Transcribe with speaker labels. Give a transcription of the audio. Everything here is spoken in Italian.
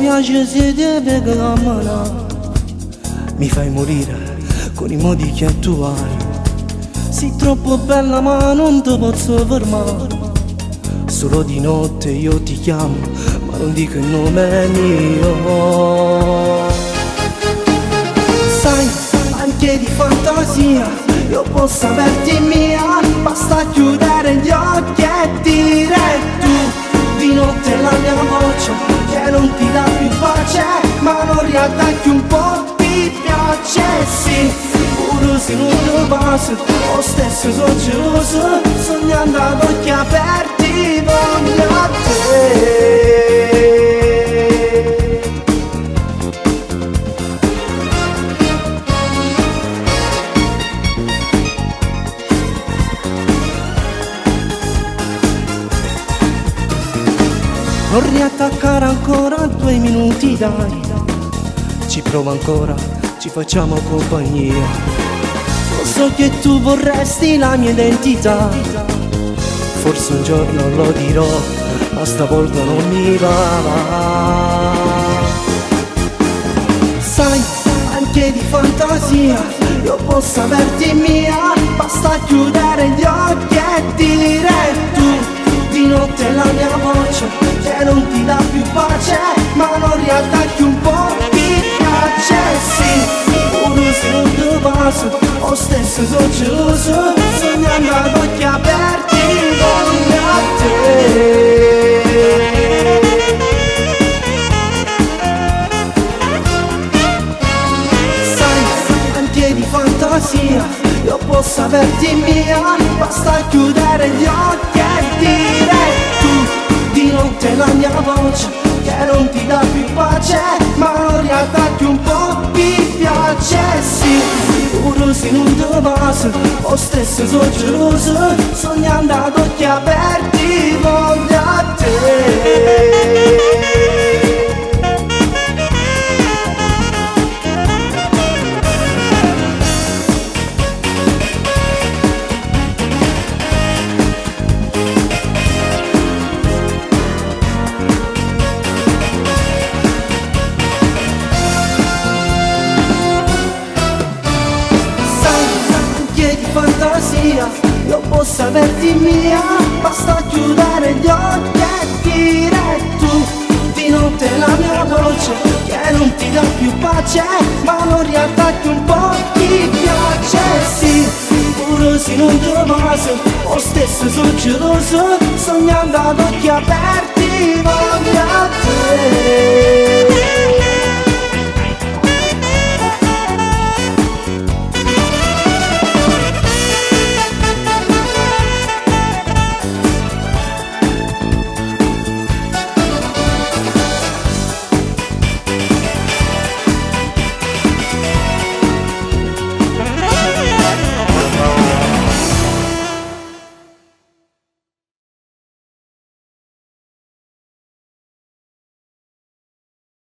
Speaker 1: piace se ti pegano, mi fai morire con i modi che tu hai. Sei troppo bella ma non ti posso fermare. Solo di notte io ti chiamo, ma non dico il nome mio. Sai, anche di fantasia io posso averti mia. Basta chiudere gli occhi e dire tu. Di notte la mia voce che non ti dà più pace, ma non riattacchi un po', ti piace, sì. Pure se non ti passa, lo stesso sono geloso, sognando ad occhi aperti, voglio a te. Non riattaccare ancora 2 minuti dai, ci provo ancora, ci facciamo compagnia. Lo so che tu vorresti la mia identità, forse un giorno lo dirò, ma stavolta non mi va. Sai, anche di fantasia io posso averti mia. Basta chiudere gli occhi e dire tu. Di notte la mia voce che non ti dà più pace, ma non riattacchi un po', ti piace, sì. Pure se non ti passa, lo stesso sono geloso, sognando ad occhi aperti, voglio a te. Sai, anche di fantasia io posso averti mia. Basta chiudere gli occhi e dire tu. Di notte la mia voce che non ti dà più pace, ma non riattacchi un po', ti piace, sì. Pure se non ti passa, lo stesso sono geloso, sognando ad occhi aperti, voglio a te. Fantasia, io posso averti mia. Basta chiudere gli occhi e dire tu. Di notte la mia voce che non ti dà più pace, ma non riattacchi un po', ti piace, sì. Pure se non ti passa, lo stesso sono geloso, sognando ad occhi aperti, voglio